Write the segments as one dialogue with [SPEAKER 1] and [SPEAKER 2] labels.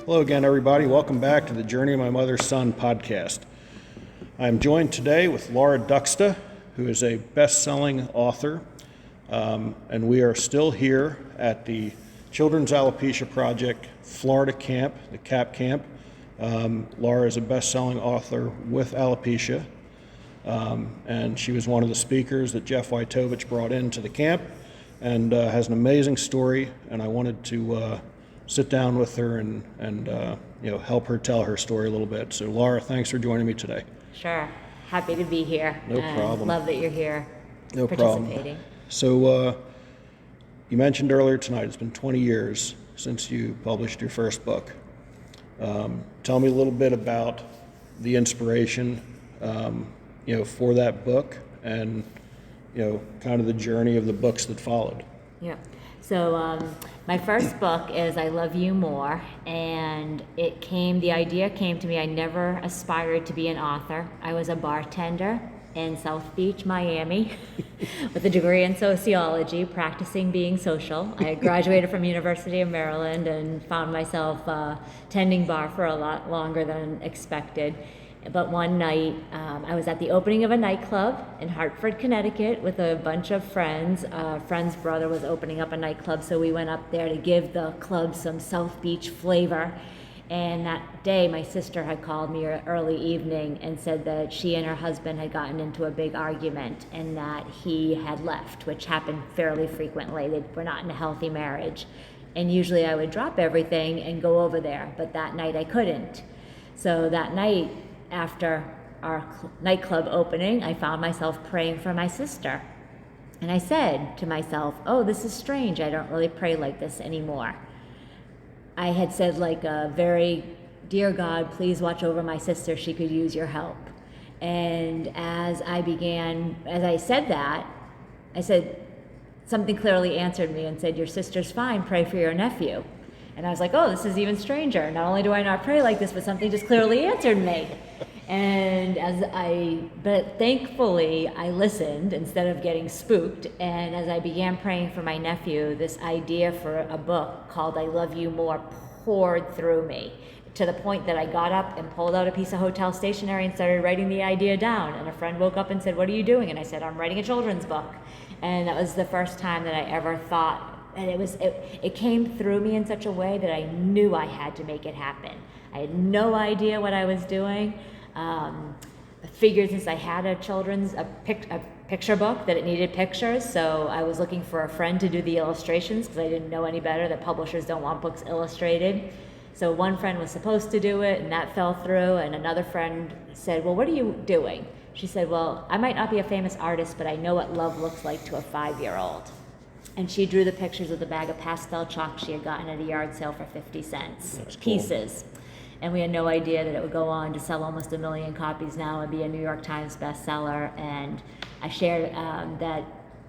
[SPEAKER 1] Hello again, everybody. Welcome back to the Journey of My Mother's Son podcast. I'm joined today with Laura Duksta, who is a best-selling author, and we are still here at the Children's Alopecia Project Florida Camp, the CAP Camp. Laura is a best-selling author with alopecia, and she was one of the speakers that Jeff Wojtowicz brought into the camp, and has an amazing story, and I wanted to sit down with her and help her tell her story a little bit. So Laura, thanks for joining me today.
[SPEAKER 2] Sure. Happy to be here.
[SPEAKER 1] No problem.
[SPEAKER 2] Love that you're here
[SPEAKER 1] No
[SPEAKER 2] participating.
[SPEAKER 1] problem. So you mentioned earlier tonight it's been 20 years since you published your first book. Tell me a little bit about the inspiration for that book and kind of the journey of the books that followed.
[SPEAKER 2] Yeah. So my first book is I Love You More, and the idea came to me. I never aspired to be an author. I was a bartender in South Beach, Miami, with a degree in sociology, practicing being social. I graduated from University of Maryland and found myself tending bar for a lot longer than expected. But one night, I was at the opening of a nightclub in Hartford, Connecticut with a bunch of friends. A friend's brother was opening up a nightclub, so we went up there to give the club some South Beach flavor. And that day, my sister had called me early evening and said that she and her husband had gotten into a big argument and that he had left, which happened fairly frequently. They were not in a healthy marriage. And usually I would drop everything and go over there, but that night I couldn't. So that night, after our nightclub opening, I found myself praying for my sister. And I said to myself, oh, this is strange. I don't really pray like this anymore. I had said like a very, dear God, please watch over my sister. She could use your help. And as I said that, I said, something clearly answered me and said, your sister's fine, pray for your nephew. And I was like, oh, this is even stranger. Not only do I not pray like this, but something just clearly answered me. But thankfully I listened instead of getting spooked. And as I began praying for my nephew, this idea for a book called I Love You More poured through me to the point that I got up and pulled out a piece of hotel stationery and started writing the idea down. And a friend woke up and said, what are you doing? And I said, I'm writing a children's book. And that was the first time that I ever thought, and it came through me in such a way that I knew I had to make it happen. I had no idea what I was doing. I figured since I had a picture book that it needed pictures, so I was looking for a friend to do the illustrations because I didn't know any better that publishers don't want books illustrated. So one friend was supposed to do it, and that fell through, and another friend said, well, what are you doing? She said, well, I might not be a famous artist, but I know what love looks like to a 5-year-old. And she drew the pictures with a bag of pastel chalk she had gotten at a yard sale for 50 cents,
[SPEAKER 1] That's
[SPEAKER 2] pieces. Cool. And we had no idea that it would go on to sell almost 1 million copies now and be a New York Times bestseller. And I shared that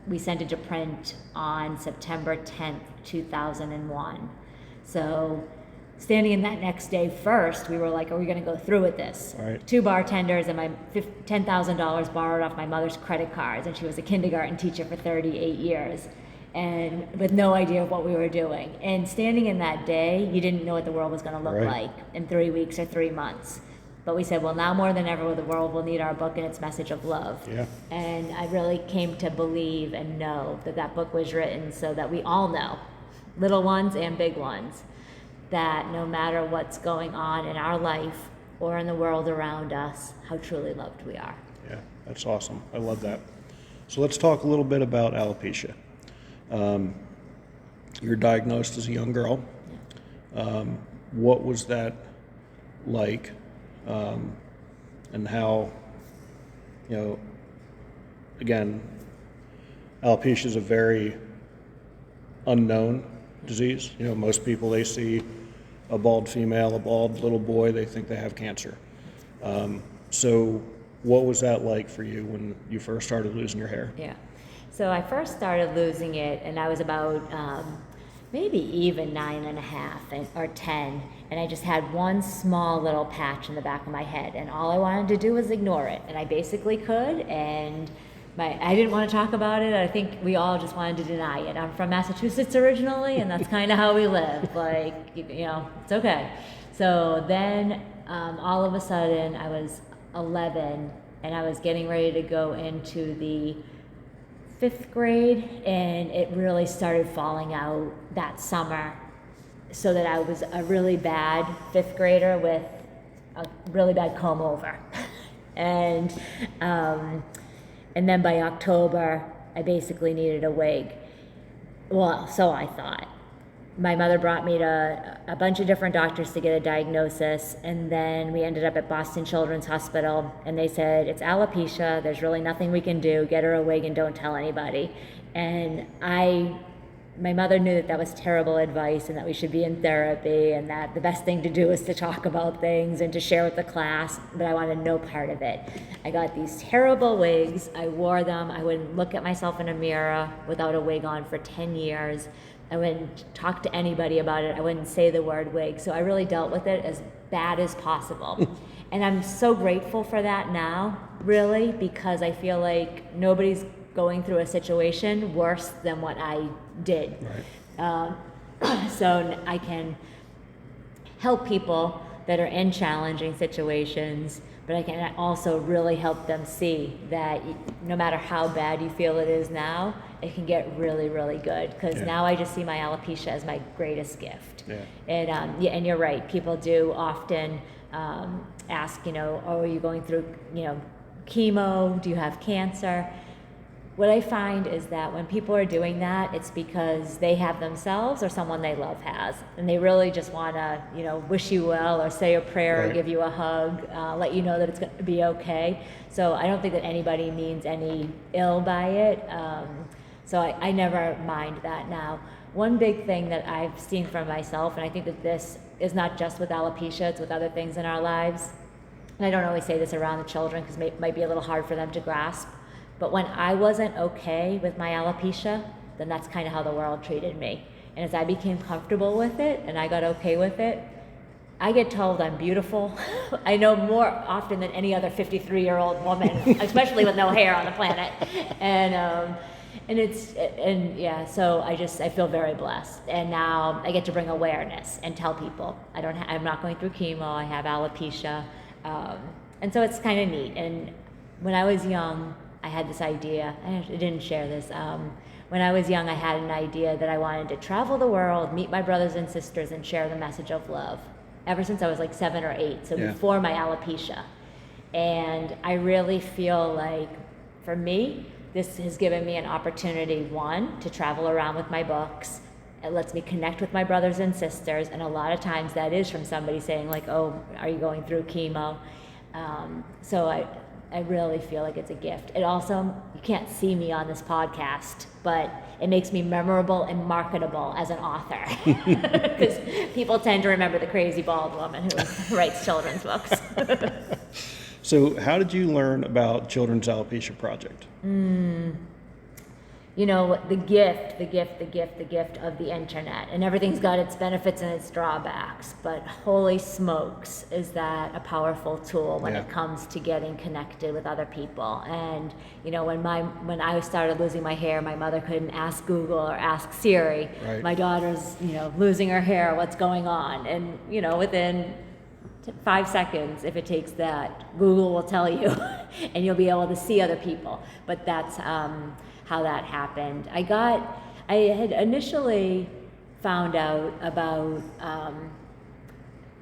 [SPEAKER 2] we sent it to print on September 10th, 2001. So standing in that next day first, we were like, are we going to go through with this?
[SPEAKER 1] Right.
[SPEAKER 2] 2 bartenders and my $10,000 borrowed off my mother's credit cards. And she was a kindergarten teacher for 38 years. And with no idea of what we were doing. And standing in that day, you didn't know what the world was going to look like in 3 weeks or 3 months. But we said, well, now more than ever, the world will need our book and its message of love.
[SPEAKER 1] Yeah.
[SPEAKER 2] And I really came to believe and know that book was written so that we all know, little ones and big ones, that no matter what's going on in our life or in the world around us, how truly loved we are.
[SPEAKER 1] Yeah, that's awesome. I love that. So let's talk a little bit about alopecia. You're diagnosed as a young girl. What was that like? And how, again, alopecia is a very unknown disease. Most people, they see a bald female, a bald little boy, they think they have cancer. So what was that like for you when you first started losing your hair?
[SPEAKER 2] Yeah. So I first started losing it, and I was about maybe even 9.5 or 10, and I just had one small little patch in the back of my head, and all I wanted to do was ignore it, and I basically could, and I didn't want to talk about it. I think we all just wanted to deny it. I'm from Massachusetts originally, and that's kind of how we live. Like, it's okay. So then all of a sudden I was 11 and I was getting ready to go into the 5th grade, and it really started falling out that summer, so that I was a really bad 5th grader with a really bad comb over. and then by October I basically needed a wig. Well, so I thought. My mother brought me to a bunch of different doctors to get a diagnosis, and then we ended up at Boston Children's Hospital, and they said, it's alopecia, there's really nothing we can do, get her a wig and don't tell anybody. And my mother knew that was terrible advice, and that we should be in therapy, and that the best thing to do is to talk about things and to share with the class, but I wanted no part of it. I got these terrible wigs, I wore them, I wouldn't look at myself in a mirror without a wig on for 10 years. I wouldn't talk to anybody about it. I wouldn't say the word wig. So I really dealt with it as bad as possible. And I'm so grateful for that now, really, because I feel like nobody's going through a situation worse than what I did.
[SPEAKER 1] Right.
[SPEAKER 2] So I can help people that are in challenging situations, but I can also really help them see that no matter how bad you feel it is now, it can get really, really good. Because now I just see my alopecia as my greatest gift.
[SPEAKER 1] Yeah.
[SPEAKER 2] And you're right. People do often ask, oh, are you going through, chemo? Do you have cancer? What I find is that when people are doing that, it's because they have themselves or someone they love has, and they really just want to, wish you well or say a prayer or give you a hug, let you know that it's going to be okay. So I don't think that anybody means any ill by it. So I never mind that now. One big thing that I've seen for myself, and I think that this is not just with alopecia, it's with other things in our lives, and I don't always say this around the children because it might be a little hard for them to grasp, but when I wasn't okay with my alopecia, then that's kind of how the world treated me. And as I became comfortable with it and I got okay with it, I get told I'm beautiful. I know more often than any other 53-year-old woman, especially with no hair on the planet. So I feel very blessed. And now I get to bring awareness and tell people I'm not going through chemo, I have alopecia. And so it's kind of neat. And when I was young, I had this idea, I didn't share this. When I was young, I had an idea that I wanted to travel the world, meet my brothers and sisters, and share the message of love. Ever since I was like 7 or 8, so before my alopecia. And I really feel like, for me, this has given me an opportunity, one, to travel around with my books. It lets me connect with my brothers and sisters, and a lot of times that is from somebody saying like, oh, are you going through chemo? So I really feel like it's a gift. It also, you can't see me on this podcast, but it makes me memorable and marketable as an author. Because people tend to remember the crazy bald woman who writes children's books.
[SPEAKER 1] So how did you learn about Children's Alopecia Project?
[SPEAKER 2] The gift of the internet, and everything's got its benefits and its drawbacks, but holy smokes, is that a powerful tool when it comes to getting connected with other people. And when I started losing my hair, my mother couldn't ask Google or ask Siri.
[SPEAKER 1] Right.
[SPEAKER 2] My daughter's losing her hair, what's going on? And within 5 seconds, if it takes that, Google will tell you and you'll be able to see other people. But that's how that happened. I had initially found out about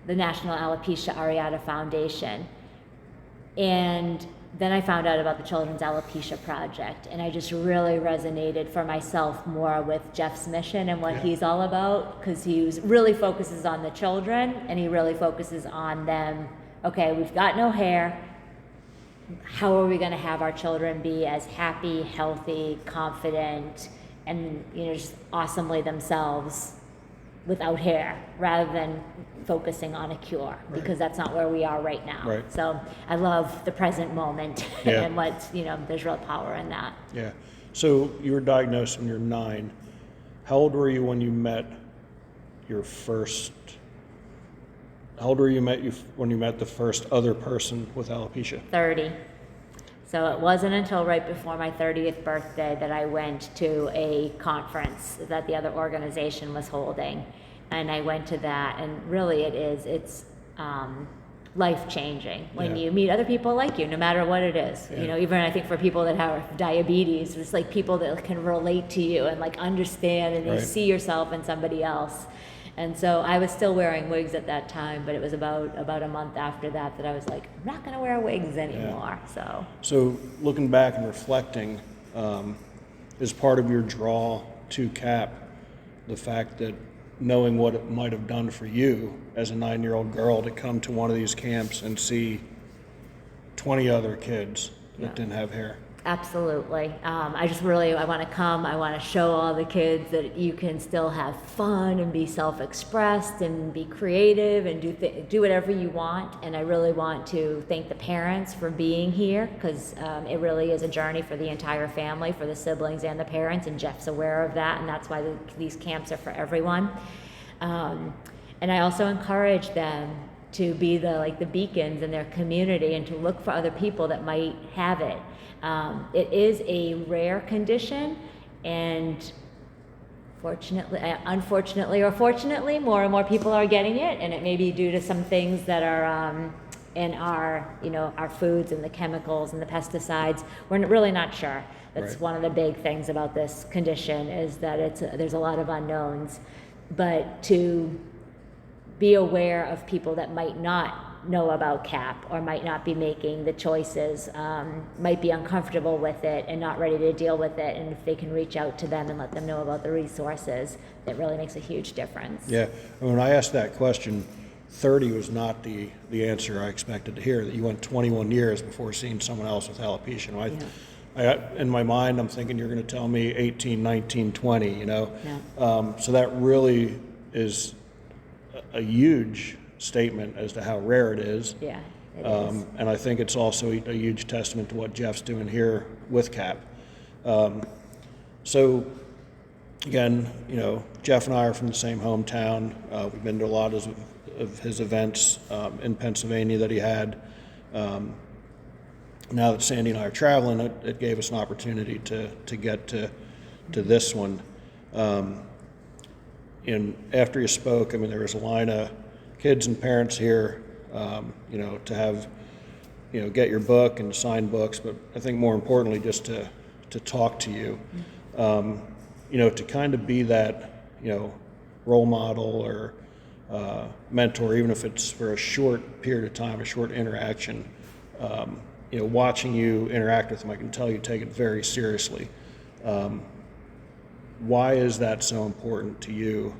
[SPEAKER 2] the National Alopecia Areata Foundation, and then I found out about the Children's Alopecia Project, and I just really resonated for myself more with Jeff's mission and what he's all about, because he really focuses on the children, and he really focuses on them. Okay, we've got no hair. How are we going to have our children be as happy, healthy, confident, and just awesomely themselves without hair, rather than focusing on a cure, because that's not where we are right now.
[SPEAKER 1] Right.
[SPEAKER 2] So I love the present moment and there's real power in that.
[SPEAKER 1] Yeah. So you were diagnosed when you're 9. How old were you when you met your first? How old were you when you met the first other person with alopecia?
[SPEAKER 2] 30. So it wasn't until right before my 30th birthday that I went to a conference that the other organization was holding. And I went to that, and really it's life-changing when
[SPEAKER 1] Yeah.
[SPEAKER 2] you meet other people like you, no matter what it is.
[SPEAKER 1] Yeah.
[SPEAKER 2] You know, even I think for people that have diabetes, it's like people that can relate to you and like understand, and you
[SPEAKER 1] Right.
[SPEAKER 2] see yourself in somebody else. And so I was still wearing wigs at that time, but it was about a month after that I was like, I'm not going to wear wigs anymore.
[SPEAKER 1] So looking back and reflecting, is part of your draw to CAP the fact that knowing what it might have done for you as a 9-year-old girl to come to one of these camps and see 20 other kids that didn't have hair?
[SPEAKER 2] Absolutely. I want to come. I want to show all the kids that you can still have fun and be self-expressed and be creative and do whatever you want. And I really want to thank the parents for being here, because it really is a journey for the entire family, for the siblings and the parents. And Jeff's aware of that, and that's why these camps are for everyone. And I also encourage them to be the beacons in their community and to look for other people that might have it. It is a rare condition, and unfortunately or fortunately, more and more people are getting it, and it may be due to some things that are in our foods and the chemicals and the pesticides. We're really not sure. That's
[SPEAKER 1] Right.
[SPEAKER 2] one of the big things about this condition, is that there's a lot of unknowns. But to be aware of people that might not know about CAP or might not be making the choices, might be uncomfortable with it and not ready to deal with it, and if they can reach out to them and let them know about the resources, it really makes a huge difference.
[SPEAKER 1] Yeah, and when I asked that question, 30 was not the answer I expected to hear, that you went 21 years before seeing someone else with alopecia. In my mind, I'm thinking you're going to tell me 18, 19, 20, you know?
[SPEAKER 2] Yeah.
[SPEAKER 1] So that really is a huge statement as to how rare it is.
[SPEAKER 2] Yeah, it is.
[SPEAKER 1] And I think it's also a huge testament to what Jeff's doing here with CAP. So again, Jeff and I are from the same hometown. We've been to a lot of his events in Pennsylvania that he had. Now that Sandy and I are traveling, it gave us an opportunity to get to this one. And after you spoke, there was a line of kids and parents here, to have, get your book and sign books, but I think more importantly, just to talk to you, to kind of be that, role model or mentor, even if it's for a short period of time, a short interaction. Watching you interact with them, I can tell you take it very seriously. Why is that so important to you,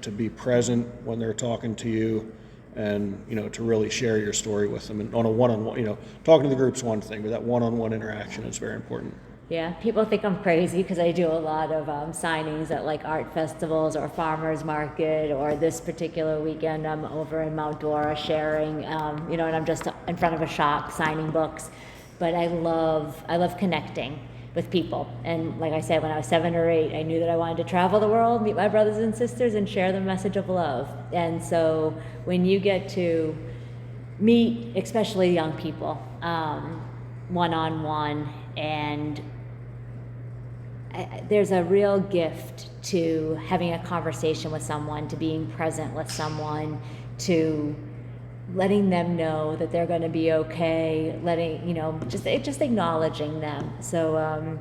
[SPEAKER 1] to be present when they're talking to you, and, to really share your story with them, and on a one-on-one, talking to the group's one thing, but that one-on-one interaction is very important.
[SPEAKER 2] Yeah, people think I'm crazy because I do a lot of signings at like art festivals or farmers market, or this particular weekend I'm over in Mount Dora sharing, and I'm just in front of a shop signing books. But I love connecting with people. And like I said, when I was 7 or 8, I knew that I wanted to travel the world, meet my brothers and sisters, and share the message of love. And so when you get to meet, especially young people, one-on-one, and there's a real gift to having a conversation with someone, to being present with someone, to letting them know that they're going to be okay, just acknowledging them. So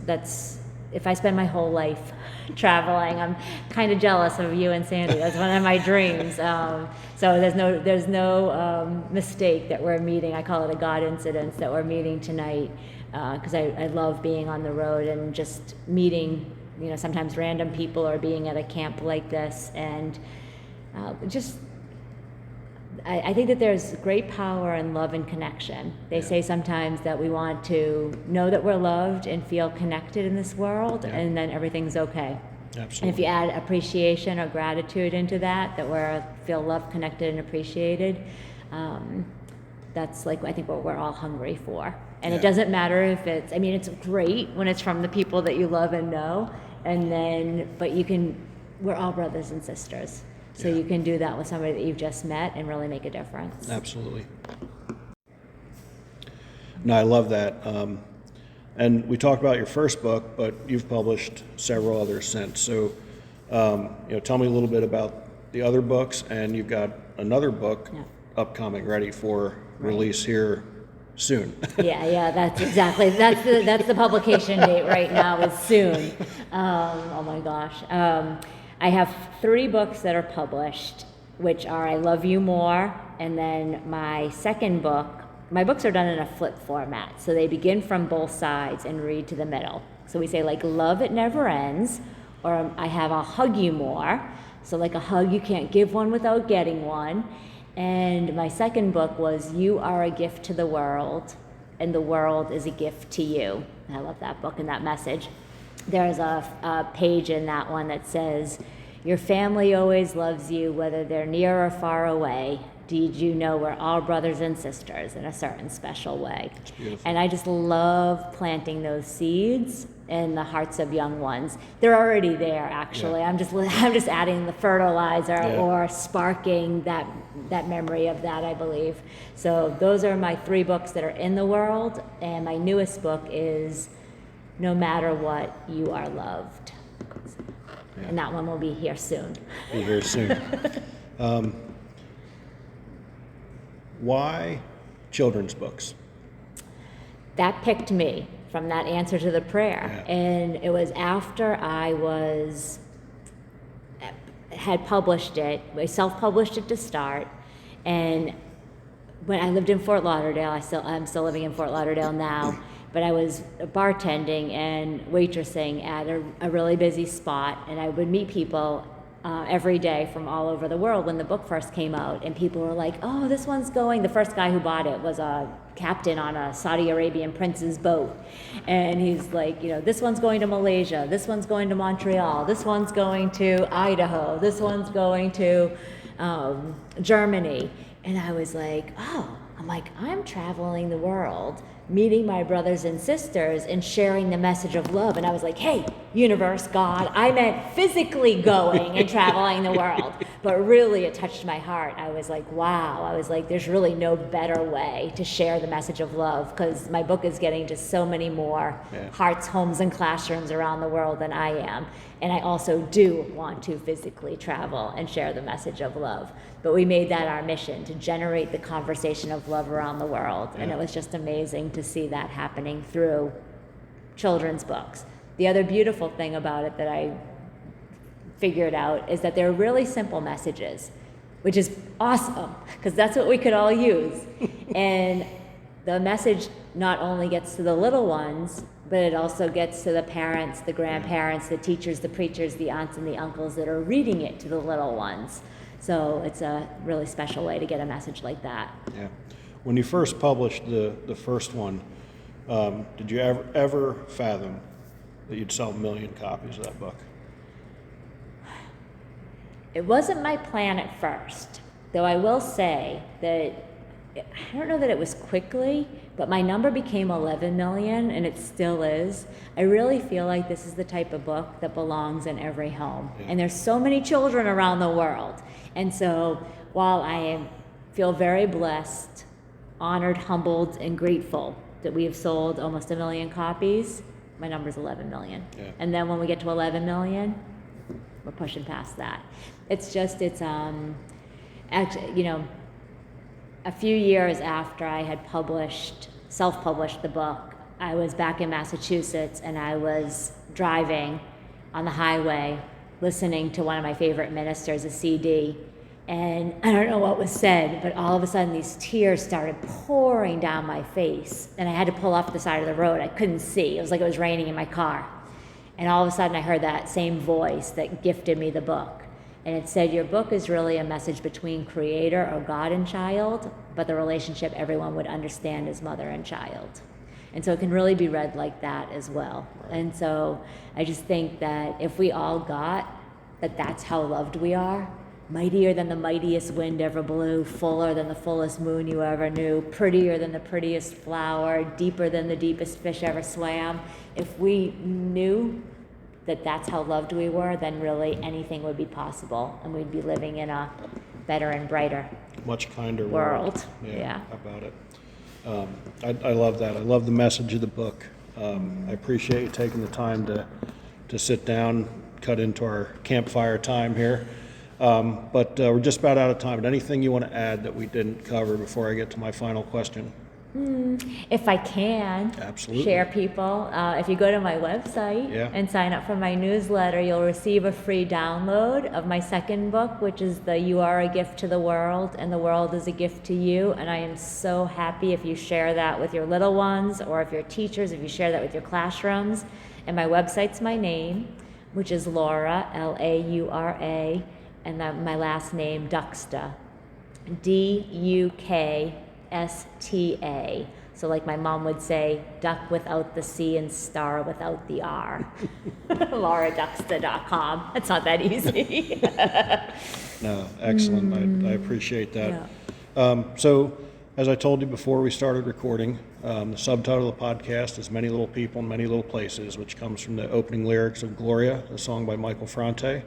[SPEAKER 2] that's, if I spend my whole life traveling, I'm kind of jealous of you and Sandy. That's one of my dreams. So there's no mistake that we're meeting. I call it a God incidence that we're meeting tonight, because I love being on the road and just meeting, sometimes random people, or being at a camp like this, and I think that there's great power in love and connection. They say sometimes that we want to know that we're loved and feel connected in this world, and then everything's okay.
[SPEAKER 1] Absolutely.
[SPEAKER 2] And if you add appreciation or gratitude into that we feel loved, connected, and appreciated, that's I think what we're all hungry for. And it doesn't matter if it's great when it's from the people that you love and know, but we're all brothers and sisters. So you can do that with somebody that you've just met and really make a difference.
[SPEAKER 1] Absolutely. No, I love that. And we talked about your first book, but you've published several others since. So, tell me a little bit about the other books, and you've got another book
[SPEAKER 2] Yeah.
[SPEAKER 1] upcoming, ready for release here soon.
[SPEAKER 2] Yeah, that's exactly, that's the publication date right now is soon. Oh my gosh. I have 3 books that are published, which are I Love You More, and then my second book, my books are done in a flip format. So they begin from both sides and read to the middle. So we say like Love It Never Ends, or I have I'll Hug You More. So like a hug, you can't give one without getting one. And my second book was You Are a Gift to the World, and the world is a gift to you. And I love that book and that message. There's a page in that one that says, your family always loves you, whether they're near or far away. Did you know we're all brothers and sisters in a certain special way?
[SPEAKER 1] It's beautiful.
[SPEAKER 2] And I just love planting those seeds in the hearts of young ones. They're already there, actually.
[SPEAKER 1] Yeah.
[SPEAKER 2] I'm just adding the fertilizer
[SPEAKER 1] Yeah.
[SPEAKER 2] or sparking that memory of that, I believe. So those are my 3 books that are in the world, and my newest book is No Matter What, You Are Loved.
[SPEAKER 1] Yeah.
[SPEAKER 2] And that one will be here soon.
[SPEAKER 1] Be here soon. Why children's books?
[SPEAKER 2] That picked me from that answer to the prayer.
[SPEAKER 1] Yeah.
[SPEAKER 2] And it was after I had published it. I self-published it to start, and when I lived in Fort Lauderdale, I'm still living in Fort Lauderdale now, but I was bartending and waitressing at a really busy spot, and I would meet people every day from all over the world when the book first came out, and people were like, oh, this one's going, the first guy who bought it was a captain on a Saudi Arabian prince's boat, and he's like, this one's going to Malaysia, this one's going to Montreal, this one's going to Idaho, this one's going to Germany. And I was like, I'm traveling the world, meeting my brothers and sisters and sharing the message of love. And I was like, hey, universe, God, I meant physically going and traveling the world. But really, it touched my heart. I was like, wow. I was like, there's really no better way to share the message of love, because my book is getting to so many more hearts, homes, and classrooms around the world than I am. And I also do want to physically travel and share the message of love. But we made that our mission, to generate the conversation of love around the world. And it was just amazing to see that happening through children's books. The other beautiful thing about it that I figured out is that they're really simple messages, which is awesome, because that's what we could all use. And the message not only gets to the little ones, but it also gets to the parents, the grandparents, the teachers, the preachers, the aunts and the uncles that are reading it to the little ones. So it's a really special way to get a message like that.
[SPEAKER 1] Yeah. When you first published the first one, did you ever fathom that you'd sell 1 million copies of that book?
[SPEAKER 2] It wasn't my plan at first, though I will say that I don't know that it was quickly, but my number became 11 million, and it still is. I really feel like this is the type of book that belongs in every home.
[SPEAKER 1] Yeah.
[SPEAKER 2] And there's so many children around the world. And so while feel very blessed, honored, humbled, and grateful that we have sold almost 1 million copies, my number's 11 million.
[SPEAKER 1] Yeah.
[SPEAKER 2] And then when we get to 11 million, we're pushing past that. It's actually, a few years after I had self-published the book, I was back in Massachusetts, and I was driving on the highway listening to one of my favorite ministers, a CD, and I don't know what was said, but all of a sudden these tears started pouring down my face, and I had to pull off the side of the road. I couldn't see. It was like it was raining in my car. And all of a sudden I heard that same voice that gifted me the book. And it said, your book is really a message between creator or God and child, but the relationship everyone would understand is mother and child. And so it can really be read like that as well.
[SPEAKER 1] Right.
[SPEAKER 2] And so I just think that if we all got that that's how loved we are, mightier than the mightiest wind ever blew, fuller than the fullest moon you ever knew, prettier than the prettiest flower, deeper than the deepest fish ever swam, if we knew that that's how loved we were, then really anything would be possible, and we'd be living in a better and brighter,
[SPEAKER 1] much kinder
[SPEAKER 2] world.
[SPEAKER 1] Yeah. How about it? I love that. I love the message of the book. I appreciate you taking the time to sit down, cut into our campfire time here. But we're just about out of time. But anything you want to add that we didn't cover before I get to my final question?
[SPEAKER 2] If I can,
[SPEAKER 1] Absolutely.
[SPEAKER 2] share people. If you go to my website and sign up for my newsletter, you'll receive a free download of my second book, which is the You Are a Gift to the World, and the World is a Gift to You. And I am so happy if you share that with your little ones, or if you're teachers, if you share that with your classrooms. And my website's my name, which is Laura, Laura, and my last name, Duksta, Duksta. So like my mom would say, duck without the C and star without the R. LauraDuksta.com. It's not that easy.
[SPEAKER 1] No, excellent. I appreciate that. So, as I told you before we started recording, the subtitle of the podcast is Many Little People in Many Little Places, which comes from the opening lyrics of Gloria, a song by Michael Franti,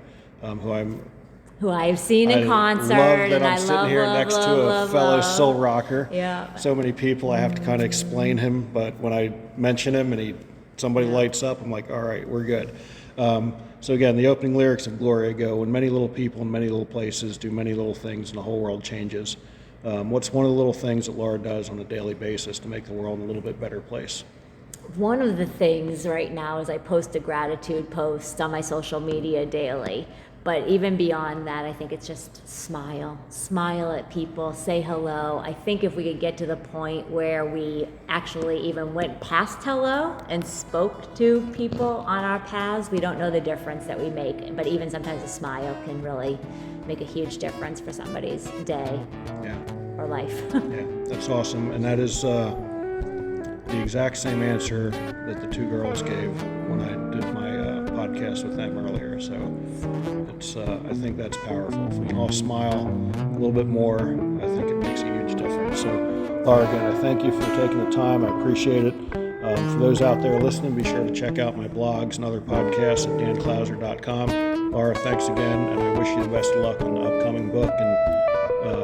[SPEAKER 2] who I've seen in concert.
[SPEAKER 1] Love that
[SPEAKER 2] and
[SPEAKER 1] I'm
[SPEAKER 2] I
[SPEAKER 1] sitting
[SPEAKER 2] love,
[SPEAKER 1] here
[SPEAKER 2] love,
[SPEAKER 1] next
[SPEAKER 2] love,
[SPEAKER 1] to a
[SPEAKER 2] love,
[SPEAKER 1] fellow
[SPEAKER 2] love.
[SPEAKER 1] soul rocker.
[SPEAKER 2] Yeah.
[SPEAKER 1] So many people, I have to kind of explain him, but when I mention him and somebody lights up, I'm like, all right, we're good. So again, the opening lyrics of Gloria go, when many little people in many little places do many little things and the whole world changes. What's one of the little things that Laura does on a daily basis to make the world a little bit better place?
[SPEAKER 2] One of the things right now is I post a gratitude post on my social media daily. But even beyond that, I think it's just smile at people, say hello. I think if we could get to the point where we actually even went past hello and spoke to people on our paths, we don't know the difference that we make. But even sometimes a smile can really make a huge difference for somebody's day or life.
[SPEAKER 1] Yeah, that's awesome. And that is the exact same answer that the two girls gave when I did my podcast with them earlier. So it's I think that's powerful. If we can all smile a little bit more, I think it makes a huge difference. So Laura, again, I thank you for taking the time. I appreciate it. For those out there listening, be sure to check out my blogs and other podcasts at danclouser.com. Laura, thanks again, and I wish you the best of luck on the upcoming book, and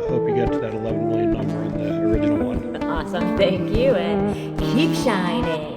[SPEAKER 1] hope you get to that 11 million number in the original one.
[SPEAKER 2] Awesome, thank you, and keep shining.